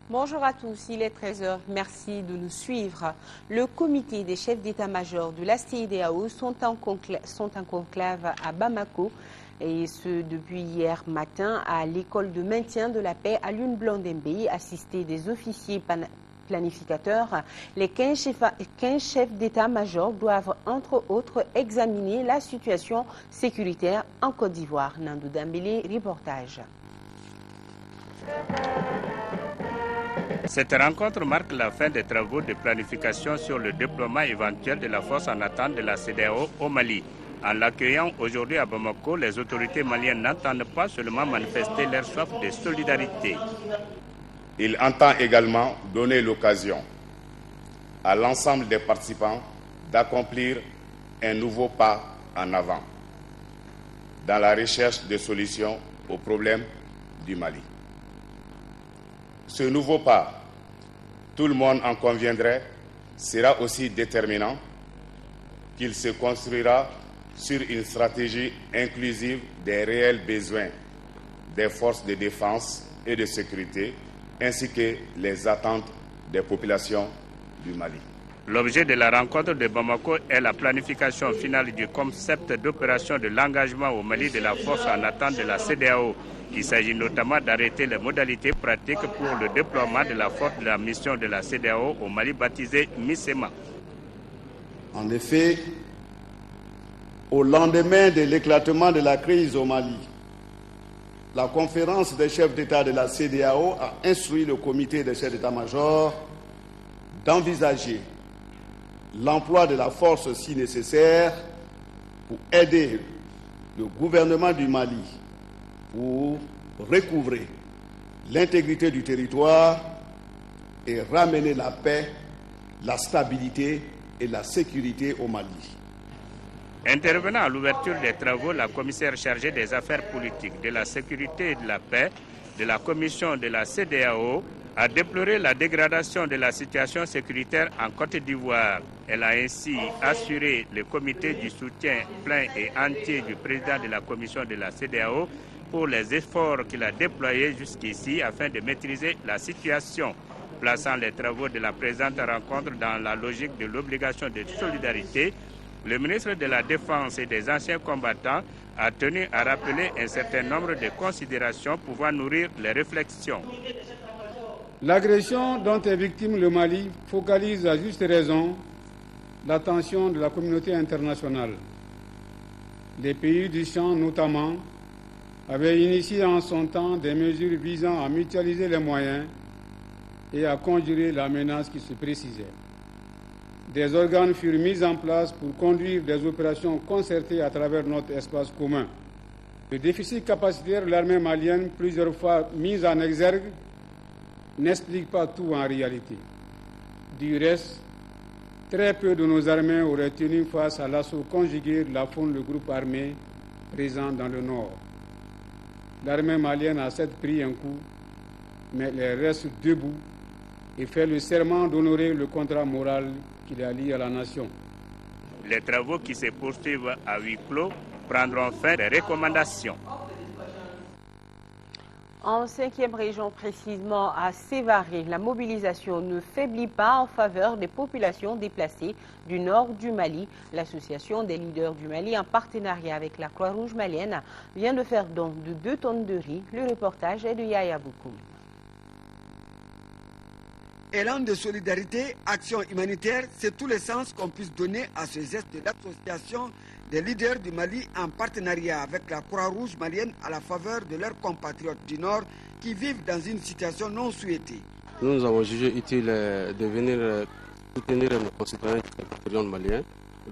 Bonjour à tous, il est 13 h. Merci de nous suivre. Le comité des chefs d'état-major de la CEDEAO sont en conclave à Bamako, et ce depuis hier matin à l'école de maintien de la paix à Lune-Blondembe, assistés des officiers planificateurs. Les 15 chefs d'état-major doivent entre autres examiner la situation sécuritaire en Côte d'Ivoire. Nandou Dambélé, reportage. Cette rencontre marque la fin des travaux de planification sur le déploiement éventuel de la force en attente de la CEDEAO au Mali. En l'accueillant aujourd'hui à Bamako, les autorités maliennes n'entendent pas seulement manifester leur soif de solidarité. Il entend également donner l'occasion à l'ensemble des participants d'accomplir un nouveau pas en avant dans la recherche de solutions aux problèmes du Mali. Ce nouveau pas, tout le monde en conviendrait, sera aussi déterminant qu'il se construira sur une stratégie inclusive des réels besoins des forces de défense et de sécurité, ainsi que les attentes des populations du Mali. L'objet de la rencontre de Bamako est la planification finale du concept d'opération de l'engagement au Mali de la force en attente de la CEDEAO. Il s'agit notamment d'arrêter les modalités pratiques pour le déploiement de la force de la mission de la CEDEAO au Mali baptisée MISEMA. En effet, au lendemain de l'éclatement de la crise au Mali, la conférence des chefs d'État de la CEDEAO a instruit le comité des chefs d'état-major d'envisager l'emploi de la force si nécessaire pour aider le gouvernement du Mali pour recouvrer l'intégrité du territoire et ramener la paix, la stabilité et la sécurité au Mali. Intervenant à l'ouverture des travaux, la commissaire chargée des affaires politiques, de la sécurité et de la paix de la commission de la CEDEAO a déploré la dégradation de la situation sécuritaire en Côte d'Ivoire. Elle a ainsi assuré le comité du soutien plein et entier du président de la commission de la CEDEAO pour les efforts qu'il a déployés jusqu'ici afin de maîtriser la situation, plaçant les travaux de la présente rencontre dans la logique de l'obligation de solidarité. Le ministre de la Défense et des anciens combattants a tenu à rappeler un certain nombre de considérations pouvant nourrir les réflexions. L'agression dont est victime le Mali focalise à juste raison l'attention de la communauté internationale. Les pays du champ, notamment, avaient initié en son temps des mesures visant à mutualiser les moyens et à conjurer la menace qui se précisait. Des organes furent mis en place pour conduire des opérations concertées à travers notre espace commun. Le déficit capacitaire de l'armée malienne, plusieurs fois mis en exergue, n'explique pas tout en réalité. Du reste, très peu de nos armées auraient tenu face à l'assaut conjugué de la faune de groupe armé présent dans le nord. L'armée malienne a certes pris un coup, mais elle reste debout et fait le serment d'honorer le contrat moral qu'il a lié à la nation. Les travaux qui se poursuivent à huis clos prendront fin des recommandations. En 5e région, précisément à Sévaré, la mobilisation ne faiblit pas en faveur des populations déplacées du nord du Mali. L'association des leaders du Mali, en partenariat avec la Croix-Rouge malienne, vient de faire don de 2 tonnes de riz. Le reportage est de Yaya Boukoum. Élan de solidarité, action humanitaire, c'est tout le sens qu'on puisse donner à ce geste de l'association des leaders du Mali en partenariat avec la Croix-Rouge malienne à la faveur de leurs compatriotes du Nord qui vivent dans une situation non souhaitée. Nous avons jugé utile de venir soutenir nos concitoyens maliens.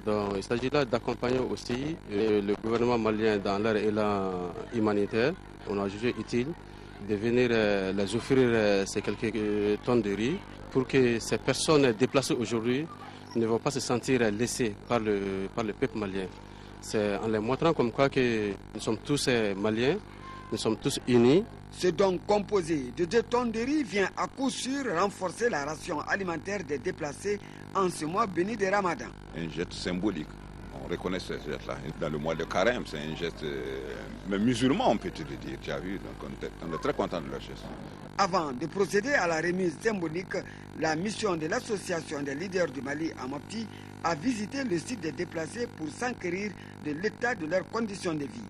Donc, il s'agit là d'accompagner aussi le gouvernement malien dans leur élan humanitaire. On a jugé utile de venir les offrir ces quelques tonnes de riz pour que ces personnes déplacées aujourd'hui ne vont pas se sentir laissées par le peuple malien. C'est en les montrant comme quoi que nous sommes tous maliens, nous sommes tous unis. Ce don composé de 2 tonnes de riz vient à coup sûr renforcer la ration alimentaire des déplacés en ce mois béni de Ramadan. Un geste symbolique. On reconnaît ce geste-là. Dans le mois de Carême, c'est un geste même musulman, on peut te le dire. Tu as vu, donc on est très content de leur geste. Avant de procéder à la remise symbolique, la mission de l'association des leaders du Mali à Mopti a visité le site des déplacés pour s'enquérir de l'état de leurs conditions de vie.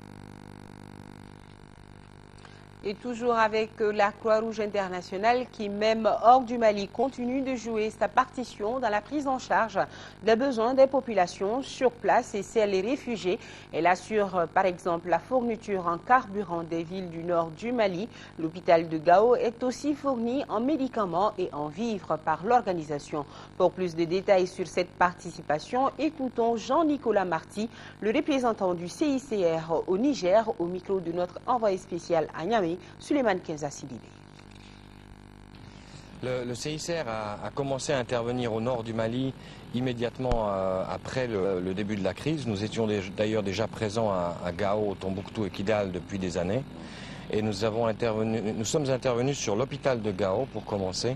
Et toujours avec la Croix-Rouge internationale qui, même hors du Mali, continue de jouer sa partition dans la prise en charge des besoins des populations sur place et celles des réfugiés. Elle assure par exemple la fourniture en carburant des villes du nord du Mali. L'hôpital de Gao est aussi fourni en médicaments et en vivres par l'organisation. Pour plus de détails sur cette participation, écoutons Jean-Nicolas Marty, le représentant du CICR au Niger, au micro de notre envoyé spécial à Niamey, Souleymane Kenza Sidibé. Le CICR a commencé à intervenir au nord du Mali immédiatement après le début de la crise. Nous étions d'ailleurs déjà présents à Gao, Tombouctou et Kidal depuis des années. Et nous sommes intervenus sur l'hôpital de Gao pour commencer,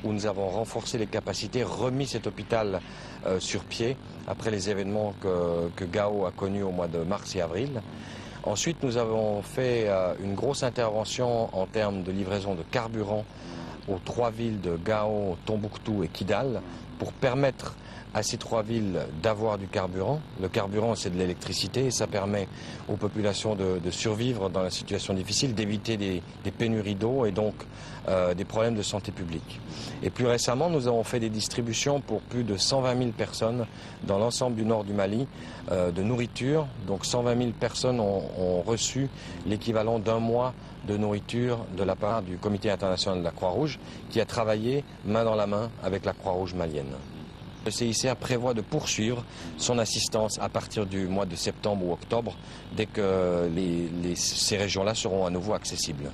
où nous avons renforcé les capacités, remis cet hôpital sur pied après les événements que Gao a connus au mois de mars et avril. Ensuite, nous avons fait une grosse intervention en termes de livraison de carburant aux 3 villes de Gao, Tombouctou et Kidal pour permettre à ces 3 villes d'avoir du carburant. Le carburant, c'est de l'électricité et ça permet aux populations de survivre dans la situation difficile, d'éviter des pénuries d'eau et donc des problèmes de santé publique. Et plus récemment, nous avons fait des distributions pour plus de 120 000 personnes dans l'ensemble du nord du Mali de nourriture. Donc 120 000 personnes ont reçu l'équivalent d'un mois de nourriture de la part du Comité international de la Croix-Rouge qui a travaillé main dans la main avec la Croix-Rouge malienne. Le CICR prévoit de poursuivre son assistance à partir du mois de septembre ou octobre, dès que ces régions-là seront à nouveau accessibles.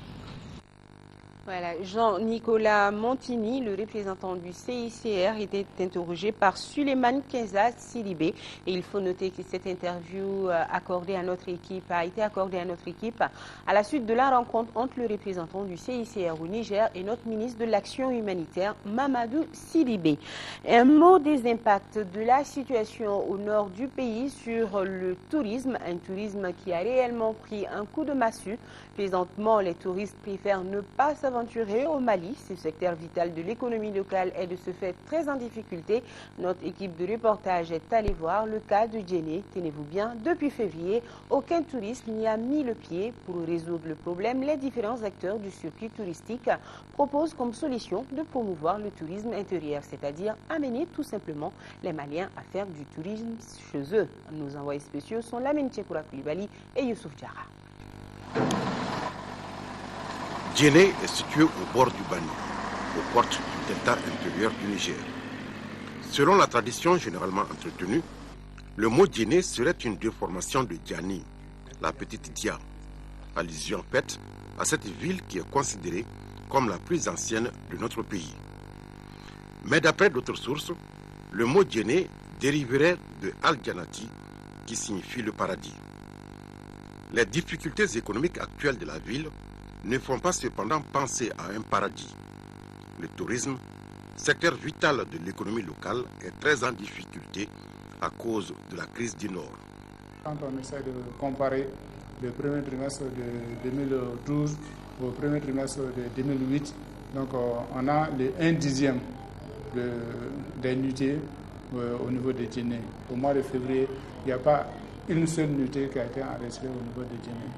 Voilà, Jean-Nicolas Montini, le représentant du CICR, était interrogé par Souleymane Kenza Sidibé. Et il faut noter que cette interview a été accordée à notre équipe à la suite de la rencontre entre le représentant du CICR au Niger et notre ministre de l'Action humanitaire, Mamadou Sidibé. Un mot des impacts de la situation au nord du pays sur le tourisme, un tourisme qui a réellement pris un coup de massue. Présentement, les touristes préfèrent ne pas s'aventurer au Mali. Ce secteur vital de l'économie locale est de ce fait très en difficulté. Notre équipe de reportage est allée voir le cas de Djenné. Tenez-vous bien, depuis février, aucun touriste n'y a mis le pied. Pour résoudre le problème, les différents acteurs du circuit touristique proposent comme solution de promouvoir le tourisme intérieur, c'est-à-dire amener tout simplement les Maliens à faire du tourisme chez eux. Nos envoyés spéciaux sont Lamine Tchekoura Koulibaly et Youssouf Diarra. Djenné est situé au bord du Bani, aux portes du delta intérieur du Niger. Selon la tradition généralement entretenue, le mot Djenné serait une déformation de Djani, la petite Dia, allusion faite à cette ville qui est considérée comme la plus ancienne de notre pays. Mais d'après d'autres sources, le mot Djenné dériverait de Al-Djanati, qui signifie le paradis. Les difficultés économiques actuelles de la ville ne font pas cependant penser à un paradis. Le tourisme, secteur vital de l'économie locale, est très en difficulté à cause de la crise du Nord. Quand on essaie de comparer le premier trimestre de 2012 au premier trimestre de 2008, donc on a les 1/10 des nuitées au niveau de Djenné. Au mois de février, il n'y a pas une seule nuitée qui a été enregistrée au niveau de Djenné.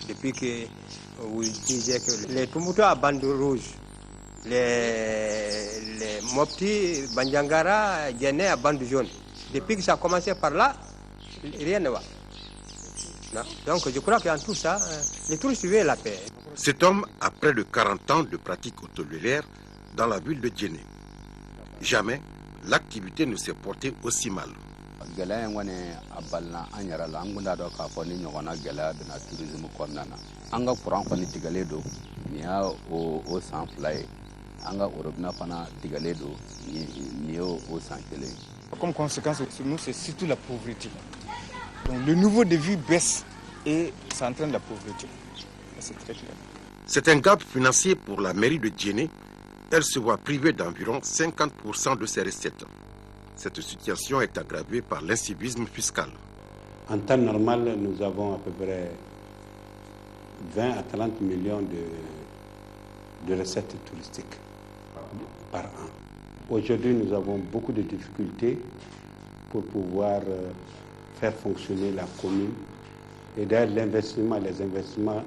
Depuis que vous disiez que les Tombouctou à bande rouge, les Mopti, Bandiangara, Djenné à bande jaune. Depuis que ça a commencé par là, rien ne va. Non. Donc je crois qu'en tout ça, les touristes veulent la paix. Cet homme a près de 40 ans de pratique hôtelière dans la ville de Djenné. Jamais l'activité ne s'est portée aussi mal. Comme conséquence sur nous, c'est surtout la pauvreté. Donc le niveau de vie baisse et ça entraîne la pauvreté. C'est très clair. C'est un gap financier pour la mairie de Djenné. Elle se voit privée d'environ 50% de ses recettes. Cette situation est aggravée par l'incivisme fiscal. En temps normal, nous avons à peu près 20 à 30 millions de recettes touristiques par an. Aujourd'hui, nous avons beaucoup de difficultés pour pouvoir faire fonctionner la commune. Et d'ailleurs, les investissements,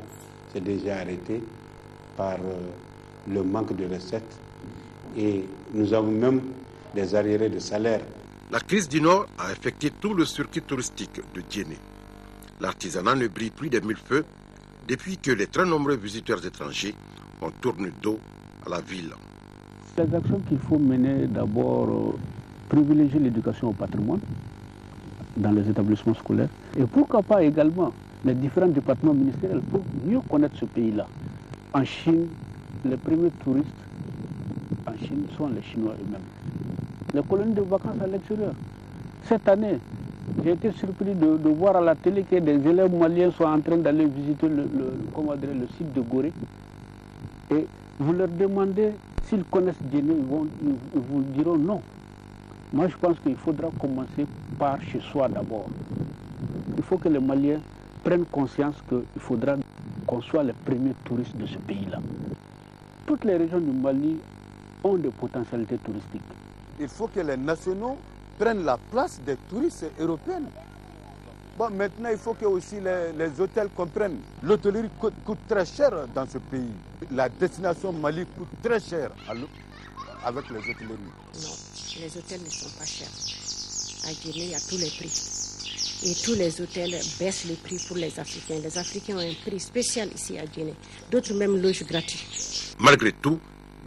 c'est déjà arrêté par le manque de recettes. Et nous avons même des arriérés de salaire. La crise du Nord a affecté tout le circuit touristique de Djenné. L'artisanat ne brille plus des mille feux depuis que les très nombreux visiteurs étrangers ont tourné dos à la ville. Les actions qu'il faut mener, d'abord, privilégier l'éducation au patrimoine dans les établissements scolaires. Et pourquoi pas également les différents départements ministériels pour mieux connaître ce pays-là. En Chine, les premiers touristes en Chine sont les Chinois eux-mêmes. Les colonies de vacances à l'extérieur. Cette année, j'ai été surpris de voir à la télé que des élèves maliens sont en train d'aller visiter le site de Gorée. Et vous leur demandez s'ils connaissent Djenné, ils vous diront non. Moi, je pense qu'il faudra commencer par chez soi d'abord. Il faut que les Maliens prennent conscience qu'il faudra qu'on soit les premiers touristes de ce pays-là. Toutes les régions du Mali ont des potentialités touristiques. Il faut que les nationaux prennent la place des touristes européens. Bon, maintenant, il faut que aussi les hôtels comprennent. L'hôtellerie coûte très cher dans ce pays. La destination Mali coûte très cher avec les hôtelleries. Non, les hôtels ne sont pas chers. À Djenné, il y a tous les prix. Et tous les hôtels baissent les prix pour les Africains. Les Africains ont un prix spécial ici à Djenné. D'autres même logent gratuit. Malgré tout,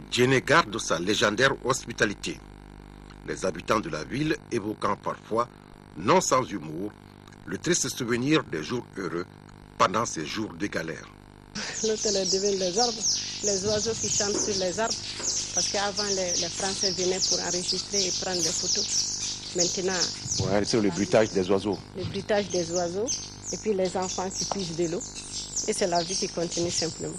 Djenné garde sa légendaire hospitalité. Les habitants de la ville évoquant parfois, non sans humour, le triste souvenir des jours heureux pendant ces jours de galère. L'hôtel devient les arbres, les oiseaux qui chantent sur les arbres. Parce qu'avant, les Français venaient pour enregistrer et prendre des photos. Maintenant, ouais, c'est le bruitage des oiseaux. Le bruitage des oiseaux, et puis les enfants qui pigent de l'eau. Et c'est la vie qui continue simplement.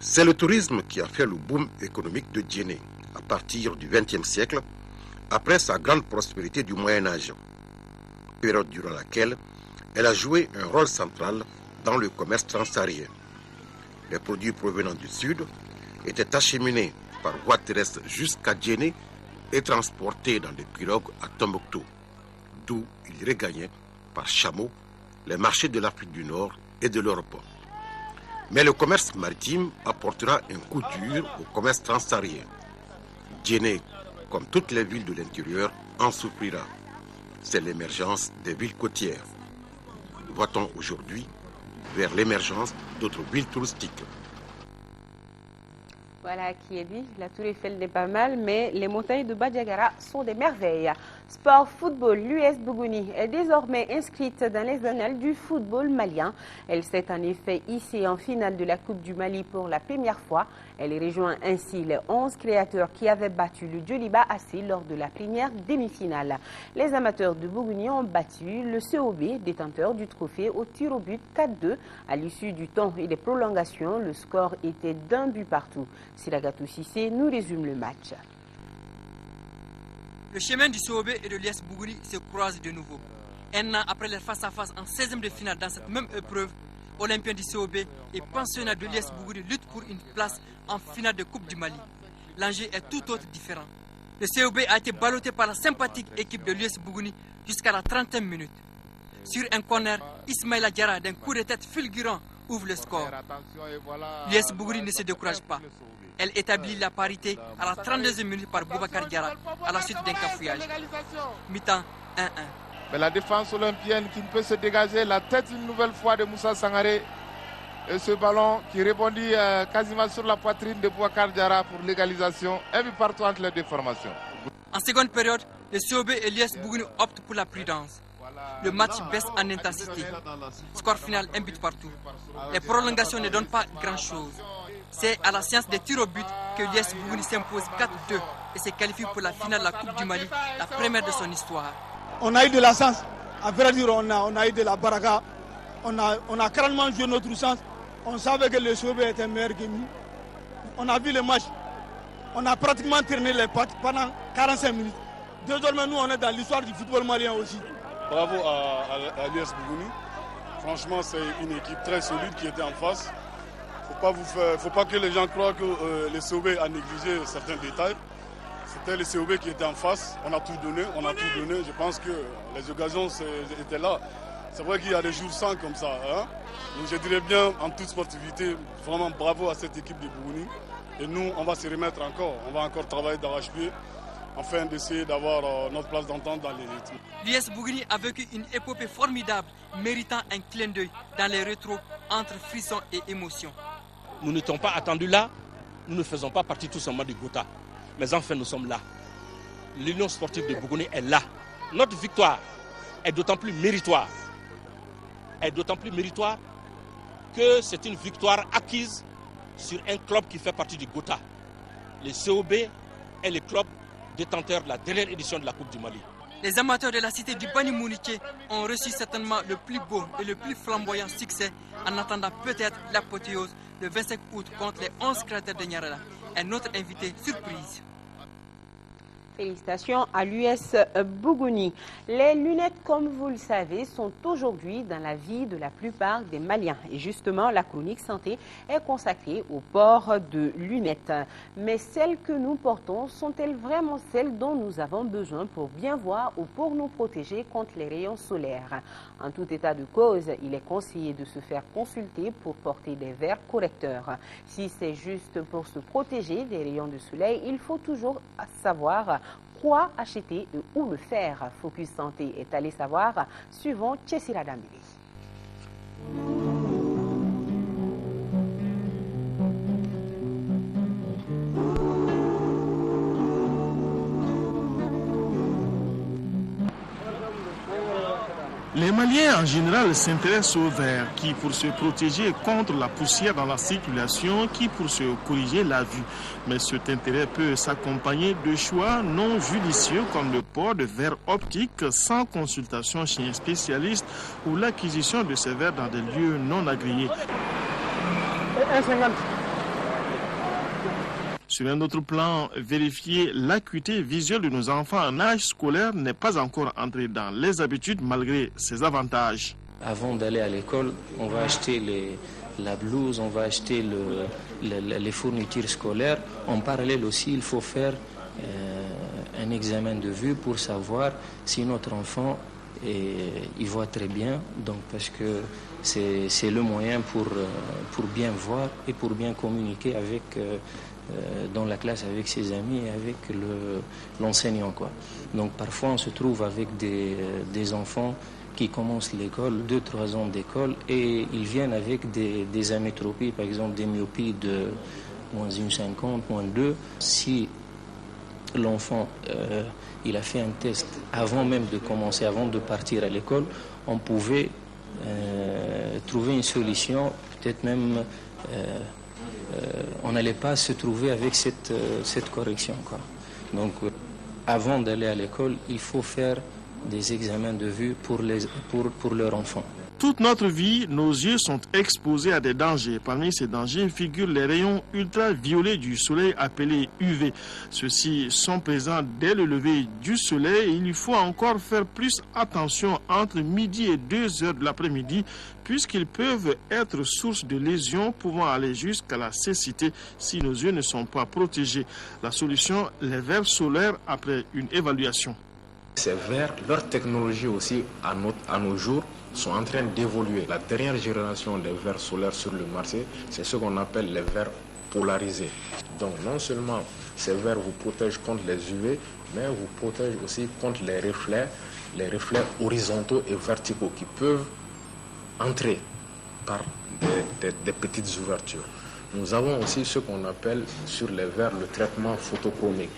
C'est le tourisme qui a fait le boom économique de Djenné à partir du XXe siècle, après sa grande prospérité du Moyen-Âge, période durant laquelle elle a joué un rôle central dans le commerce transsaharien. Les produits provenant du sud étaient acheminés par voie terrestre jusqu'à Djenné et transportés dans des pirogues à Tombouctou, d'où ils regagnaient par chameau les marchés de l'Afrique du Nord et de l'Europe. Mais le commerce maritime apportera un coup dur au commerce transsaharien. Djenné, comme toutes les villes de l'intérieur, en souffrira. C'est l'émergence des villes côtières. Va-t-on aujourd'hui vers l'émergence d'autres villes touristiques? Voilà qui est dit, la Tour Eiffel n'est pas mal, mais les montagnes de Bandiagara sont des merveilles. Sport football, l'US Bougouni est désormais inscrite dans les annales du football malien. Elle s'est en effet hissée en finale de la Coupe du Mali pour la première fois. Elle rejoint ainsi les 11 créateurs qui avaient battu le Djoliba AC lors de la première demi-finale. Les amateurs de Bougouni ont battu le COB, détenteur du trophée, au tir au but 4-2. À l'issue du temps et des prolongations, le score était d'un but partout. Siragatou Sissé nous résume le match. Le chemin du COB et de l'US Bougouni se croisent de nouveau. Un an après leur face-à-face en 16e de finale dans cette même épreuve, Olympiens du COB et pensionnats de l'US Bougouni luttent pour une place en finale de Coupe du Mali. L'enjeu est tout autre différent. Le COB a été ballotté par la sympathique équipe de l'US Bougouni jusqu'à la 30e minute. Sur un corner, Ismaïla Diarra d'un coup de tête fulgurant ouvre le score. L'US Bougouni ne se décourage pas. Elle établit la parité à la 32e minute par Boubacar Diarra à la suite d'un cafouillage. Mi-temps 1-1. Mais la défense olympienne qui ne peut se dégager, la tête une nouvelle fois de Moussa Sangaré. Et ce ballon qui rebondit quasiment sur la poitrine de Boubacar Diarra pour l'égalisation. Un but partout entre les deux formations. En seconde période, le COB et l'US Bougouni optent pour la prudence. Le match baisse en intensité. Score final, un but partout. Les prolongations ne donnent pas grand-chose. C'est à la séance des tirs au but que l'US Bougouni s'impose 4-2 et se qualifie pour la finale de la Coupe du Mali, la première de son histoire. On a eu de la chance. À vrai dire, on a eu de la baraka. On a carrément joué notre chance. On savait que le COB était meilleur que nous. On a vu le match. On a pratiquement tourné les pattes pendant 45 minutes. Désormais, nous, on est dans l'histoire du football malien aussi. Bravo à l'US Bougouni. Franchement, c'est une équipe très solide qui était en face. Faut pas que les gens croient que le COB a négligé certains détails. C'était le COB qui était en face. On a tout donné. Je pense que les occasions étaient là. C'est vrai qu'il y a des jours sans comme ça. Hein? Donc je dirais bien, en toute sportivité, vraiment bravo à cette équipe de Bougouni. Et nous, on va se remettre encore. On va encore travailler d'arrache-pied afin d'essayer d'avoir notre place d'entente dans l'élite. L'US Bougouni a vécu une épopée formidable, méritant un clin d'œil dans les rétros entre frissons et émotions. Nous n'étions pas attendus là, nous ne faisons pas partie tout simplement du Gotha. Mais enfin, nous sommes là. L'Union sportive de Bougouni est là. Notre victoire est d'autant plus méritoire. Que c'est une victoire acquise sur un club qui fait partie du Gotha. Le COB est le club détenteur de la dernière édition de la Coupe du Mali. Les amateurs de la cité du Bani Mouniké ont reçu certainement le plus beau et le plus flamboyant succès en attendant peut-être l'apothéose le 25 août contre les 11 cratères de Nyarala. Un autre invité surprise. Félicitations à l'US Bougouni. Les lunettes, comme vous le savez, sont aujourd'hui dans la vie de la plupart des Maliens. Et justement, la chronique santé est consacrée au port de lunettes. Mais celles que nous portons sont-elles vraiment celles dont nous avons besoin pour bien voir ou pour nous protéger contre les rayons solaires? En tout état de cause, il est conseillé de se faire consulter pour porter des verres correcteurs. Si c'est juste pour se protéger des rayons de soleil, il faut toujours savoir quoi acheter et où le faire. Focus Santé est allé savoir, suivant Tchessira Damili. Les Maliens en général s'intéressent aux verres qui pour se protéger contre la poussière dans la circulation, qui pour se corriger la vue. Mais cet intérêt peut s'accompagner de choix non judicieux comme le port de verres optiques sans consultation chez un spécialiste ou l'acquisition de ces verres dans des lieux non agréés. Sur un autre plan, vérifier l'acuité visuelle de nos enfants en âge scolaire n'est pas encore entré dans les habitudes malgré ses avantages. Avant d'aller à l'école, on va acheter la blouse, on va acheter les fournitures scolaires. En parallèle aussi, il faut faire un examen de vue pour savoir si notre enfant il voit très bien, donc parce que c'est le moyen pour bien voir et pour bien communiquer avec dans la classe avec ses amis et avec l'enseignant, quoi. Donc parfois on se trouve avec des enfants qui commencent l'école, 2-3 ans d'école, et ils viennent avec des amétropies, par exemple des myopies de -1,50, -2. Si l'enfant il a fait un test avant même de commencer, avant de partir à l'école, on pouvait trouver une solution, peut-être même on n'allait pas se trouver avec cette correction, quoi. Donc avant d'aller à l'école, il faut faire des examens de vue pour leur enfant. Toute notre vie, nos yeux sont exposés à des dangers. Parmi ces dangers figurent les rayons ultraviolets du soleil appelés UV. Ceux-ci sont présents dès le lever du soleil et il faut encore faire plus attention entre midi et 2 heures de l'après-midi puisqu'ils peuvent être source de lésions pouvant aller jusqu'à la cécité si nos yeux ne sont pas protégés. La solution, les verres solaires après une évaluation. Ces verres, leur technologie aussi à nos jours, sont en train d'évoluer. La dernière génération des verres solaires sur le marché, c'est ce qu'on appelle les verres polarisés. Donc non seulement ces verres vous protègent contre les UV, mais vous protègent aussi contre les reflets horizontaux et verticaux qui peuvent entrer par des petites ouvertures. Nous avons aussi ce qu'on appelle sur les verres le traitement photochromique.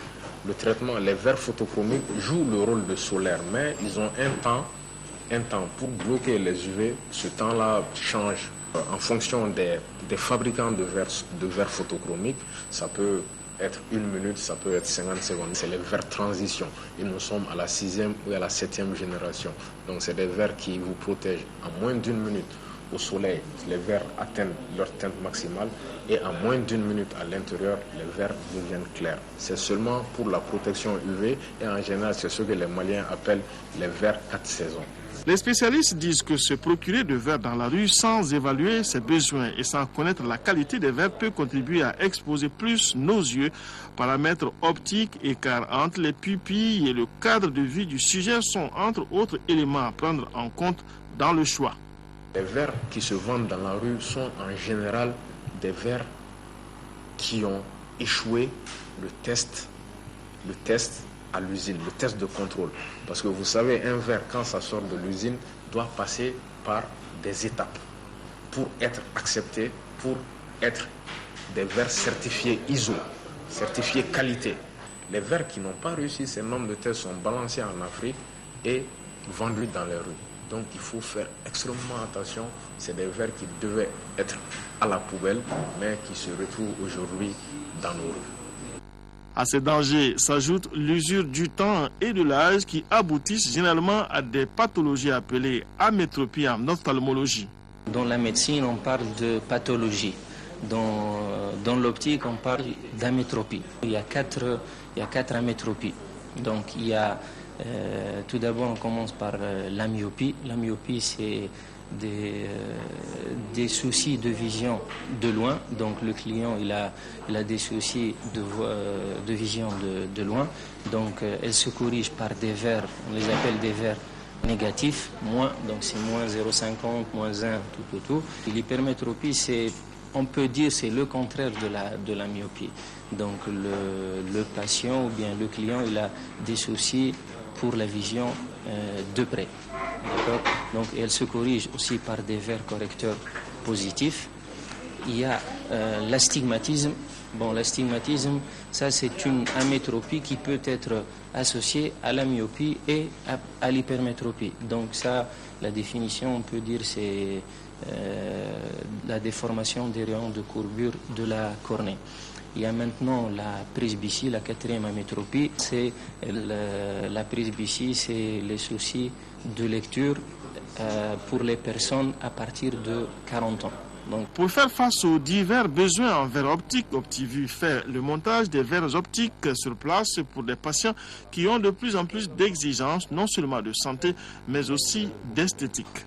Les verres photochromiques jouent le rôle de solaire, mais ils ont un temps pour bloquer les UV. Ce temps-là change en fonction des fabricants de verres photochromiques. Ça peut être 1 minute, ça peut être 50 secondes. C'est les verres transition. Et nous sommes à la 6e ou à la 7e génération. Donc c'est des verres qui vous protègent en moins d'1 minute. Au soleil, les verres atteignent leur teinte maximale et en moins d'1 minute à l'intérieur, les verres deviennent clairs. C'est seulement pour la protection UV et en général, c'est ce que les Maliens appellent les verres 4 saisons. Les spécialistes disent que se procurer de verre dans la rue sans évaluer ses besoins et sans connaître la qualité des verres peut contribuer à exposer plus nos yeux, paramètres optiques, écart entre les pupilles et le cadre de vie du sujet sont entre autres éléments à prendre en compte dans le choix. Les verres qui se vendent dans la rue sont en général des verres qui ont échoué le test à l'usine, le test de contrôle. Parce que vous savez, un verre, quand ça sort de l'usine, doit passer par des étapes pour être accepté, pour être des verres certifiés ISO, certifiés qualité. Les verres qui n'ont pas réussi ces normes de test sont balancés en Afrique et vendus dans les rues. Donc il faut faire extrêmement attention. C'est des verres qui devaient être à la poubelle, mais qui se retrouvent aujourd'hui dans nos rues. À ces dangers s'ajoute l'usure du temps et de l'âge qui aboutissent généralement à des pathologies appelées amétropies en ophtalmologie. Dans la médecine, on parle de pathologie. Dans l'optique, on parle d'amétropie. Il y a quatre amétropies. Donc il y a tout d'abord, on commence par la myopie. La myopie, c'est des soucis de vision de loin. Donc le client, il a des soucis de vision de loin. Donc elle se corrige par des verres, on les appelle des verres négatifs, moins, donc c'est moins 0,50, moins 1, tout. Et l'hypermétropie, on peut dire c'est le contraire de la myopie. Donc le patient ou bien le client, il a des soucis pour la vision de près. Donc elle se corrige aussi par des verres correcteurs positifs. Il y a l'astigmatisme. Bon, l'astigmatisme, ça c'est une amétropie qui peut être associée à la myopie et à l'hypermétropie. Donc ça, la définition, on peut dire, c'est la déformation des rayons de courbure de la cornée. Il y a maintenant la presbytie, la quatrième amétropie. La presbytie, c'est les soucis de lecture pour les personnes à partir de 40 ans. Donc, pour faire face aux divers besoins en verre optique, Optivue fait le montage des verres optiques sur place pour des patients qui ont de plus en plus d'exigences, non seulement de santé, mais aussi d'esthétique.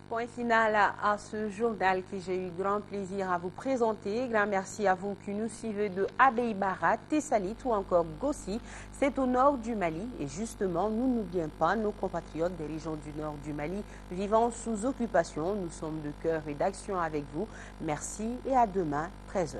Point final à ce journal que j'ai eu grand plaisir à vous présenter. Grand merci à vous qui nous suivez de Abeibara, Tessalit ou encore Gossi. C'est au nord du Mali et justement, nous n'oublions pas nos compatriotes des régions du nord du Mali vivant sous occupation. Nous sommes de cœur et d'action avec vous. Merci et à demain, 13h.